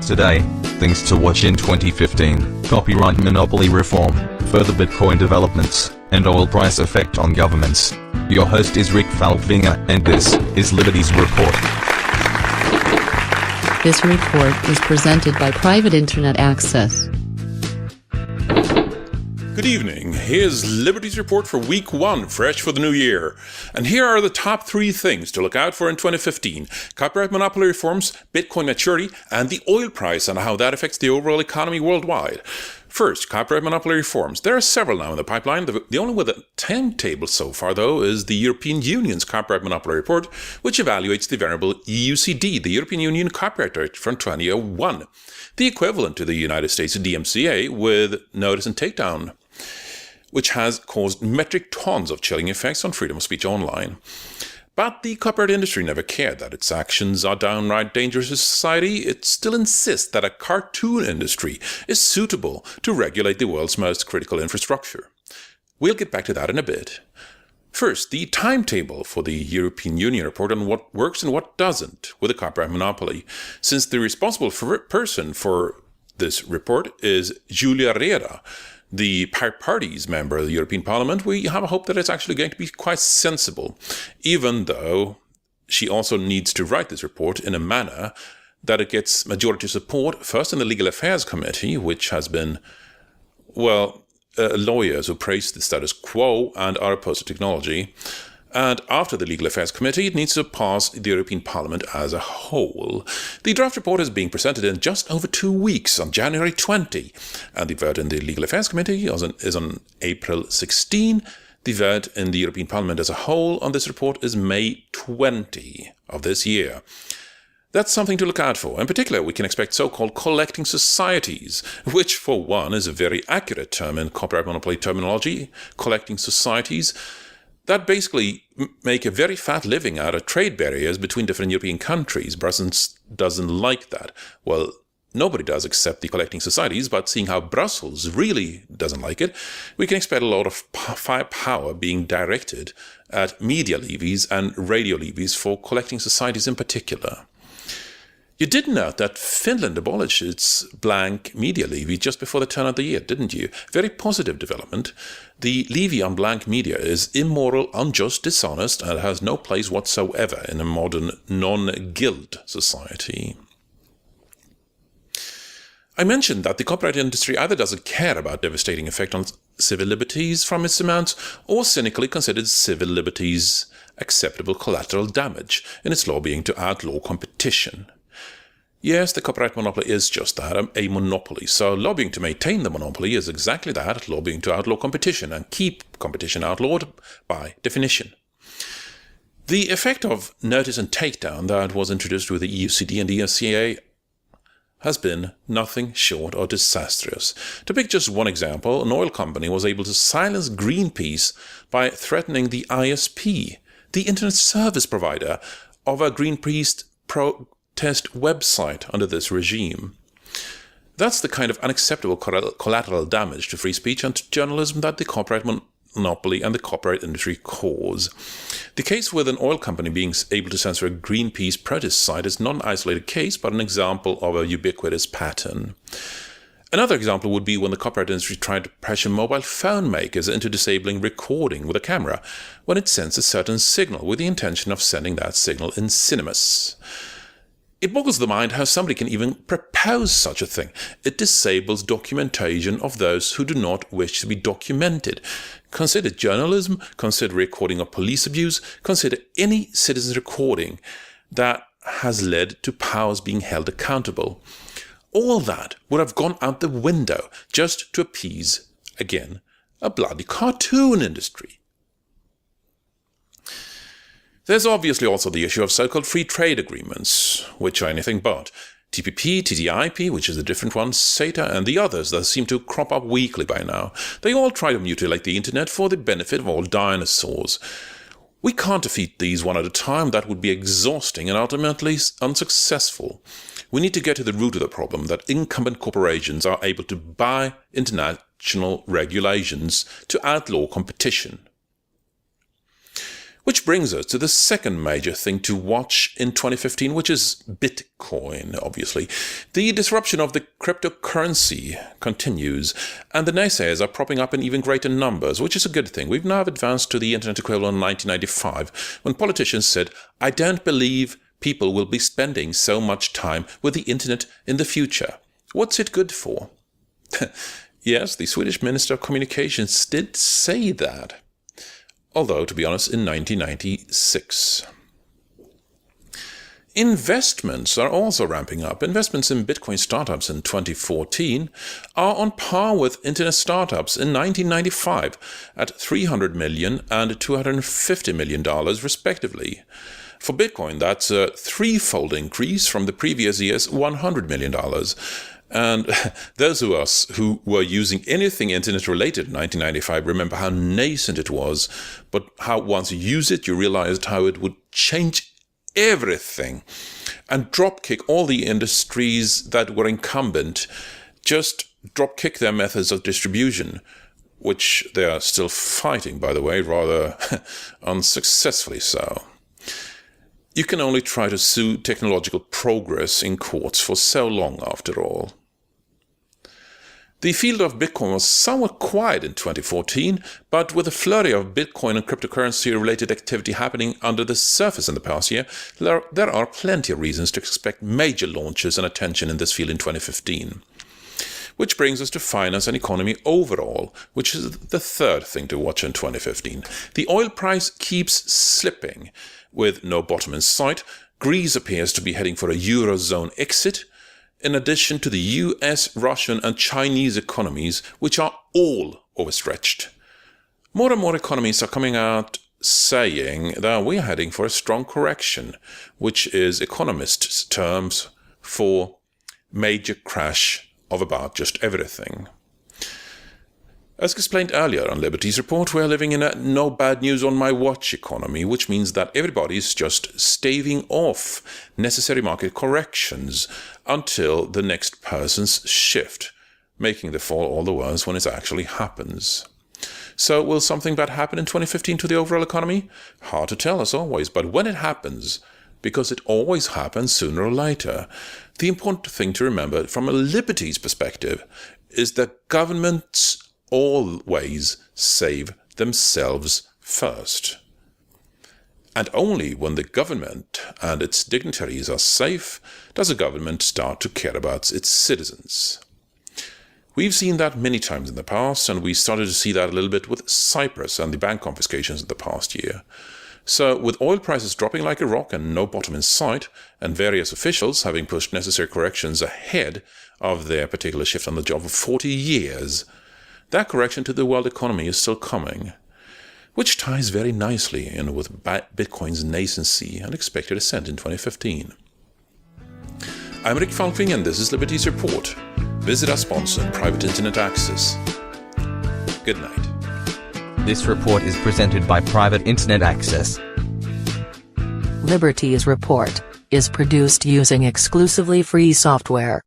Today, things to watch in 2015, copyright monopoly reform, further Bitcoin developments, and oil price effect on governments. Your host is Rick Falkvinger, and this is Liberties Report. This report is presented by Private Internet Access. Good evening. Here's Liberties Report for Week 1, fresh for the new year. And here are the top 3 things to look out for in 2015. Copyright monopoly reforms, Bitcoin maturity, and the oil price and how that affects the overall economy worldwide. First, copyright monopoly reforms. There are several now in the pipeline. The only with a timetable so far, though, is the European Union's Copyright Monopoly Report, which evaluates the venerable EUCD, the European Union Copyright Directive from 2001, the equivalent to the United States DMCA with notice and takedown, which has caused metric tons of chilling effects on freedom of speech online. But the copyright industry never cared that its actions are downright dangerous to society. It still insists that a cartoon industry is suitable to regulate the world's most critical infrastructure. We'll get back to that in a bit. First, the timetable for the European Union report on what works and what doesn't with a copyright monopoly, since the responsible person for this report is Julia Reda, the party's member of the European Parliament. We have a hope that it's actually going to be quite sensible, even though she also needs to write this report in a manner that it gets majority support, first in the Legal Affairs Committee, which has been, lawyers who praise the status quo and are opposed to technology. And after the Legal Affairs Committee, it needs to pass the European Parliament as a whole. The draft report is being presented in just over 2 weeks, on January 20, and the vote in the Legal Affairs Committee is on April 16. The vote in the European Parliament as a whole on this report is May 20 of this year. That's something to look out for. In particular, we can expect so-called collecting societies, which for one is a very accurate term in copyright monopoly terminology, collecting societies, that basically make a very fat living out of trade barriers between different European countries. Brussels doesn't like that. Well, nobody does except the collecting societies, but seeing how Brussels really doesn't like it, we can expect a lot of firepower being directed at media levies and radio levies for collecting societies in particular. You did note that Finland abolished its blank media levy just before the turn of the year, didn't you? Very positive development. The levy on blank media is immoral, unjust, dishonest, and has no place whatsoever in a modern non-guild society. I mentioned that the copyright industry either doesn't care about devastating effect on civil liberties from its amounts, or cynically considers civil liberties acceptable collateral damage in its lobbying to outlaw competition. Yes, the copyright monopoly is just that, a monopoly. So lobbying to maintain the monopoly is exactly that, lobbying to outlaw competition and keep competition outlawed by definition. The effect of notice and takedown that was introduced with the EUCD and DMCA has been nothing short of disastrous. To pick just one example, an oil company was able to silence Greenpeace by threatening the ISP, the internet service provider of a Greenpeace protest website under this regime. That's the kind of unacceptable collateral damage to free speech and to journalism that the copyright monopoly and the copyright industry cause. The case with an oil company being able to censor a Greenpeace protest site is not an isolated case, but an example of a ubiquitous pattern. Another example would be when the copyright industry tried to pressure mobile phone makers into disabling recording with a camera when it sends a certain signal with the intention of sending that signal in cinemas. It boggles the mind how somebody can even propose such a thing. It disables documentation of those who do not wish to be documented. Consider journalism, consider recording of police abuse, consider any citizen's recording that has led to powers being held accountable. All that would have gone out the window just to appease, again, a bloody cartoon industry. There's obviously also the issue of so-called free trade agreements, which are anything but. TPP, TTIP, which is a different one, CETA, and the others that seem to crop up weekly by now. They all try to mutilate the internet for the benefit of all dinosaurs. We can't defeat these one at a time. That would be exhausting and ultimately unsuccessful. We need to get to the root of the problem, that incumbent corporations are able to buy international regulations to outlaw competition. Which brings us to the second major thing to watch in 2015, which is Bitcoin, obviously. The disruption of the cryptocurrency continues, and the naysayers are propping up in even greater numbers, which is a good thing. We've now advanced to the internet equivalent in 1995, when politicians said, "I don't believe people will be spending so much time with the internet in the future. What's it good for?" Yes, the Swedish Minister of Communications did say that. Although, to be honest, in 1996. Investments are also ramping up. Investments in Bitcoin startups in 2014 are on par with internet startups in 1995 at $300 million and $250 million respectively. For Bitcoin, that's a threefold increase from the previous year's $100 million. And those of us who were using anything internet-related in 1995 remember how nascent it was, but how once you use it, you realized how it would change everything and dropkick all the industries that were incumbent, just dropkick their methods of distribution, which they are still fighting, by the way, rather unsuccessfully so. You can only try to sue technological progress in courts for so long, after all. The field of Bitcoin was somewhat quiet in 2014, but with a flurry of Bitcoin and cryptocurrency-related activity happening under the surface in the past year, there are plenty of reasons to expect major launches and attention in this field in 2015. Which brings us to finance and economy overall, which is the third thing to watch in 2015. The oil price keeps slipping. With no bottom in sight, Greece appears to be heading for a Eurozone exit, in addition to the US, Russian and Chinese economies, which are all overstretched. More and more economies are coming out saying that we're heading for a strong correction, which is economists' terms for major crash of about just everything. As explained earlier on Liberties Report, we are living in a no bad news on my watch economy, which means that everybody's just staving off necessary market corrections until the next person's shift, making the fall all the worse when it actually happens. So will something bad happen in 2015 to the overall economy? Hard to tell as always, but when it happens, because it always happens sooner or later, the important thing to remember from a Liberties perspective is that governments always save themselves first. And only when the government and its dignitaries are safe does a government start to care about its citizens. We've seen that many times in the past, and we started to see that a little bit with Cyprus and the bank confiscations in the past year. So, with oil prices dropping like a rock and no bottom in sight, and various officials having pushed necessary corrections ahead of their particular shift on the job for 40 years, that correction to the world economy is still coming, which ties very nicely in with Bitcoin's nascency and expected ascent in 2015. I'm Rick Falkving and this is Liberties Report. Visit our sponsor, Private Internet Access. Good night. This report is presented by Private Internet Access. Liberties Report is produced using exclusively free software.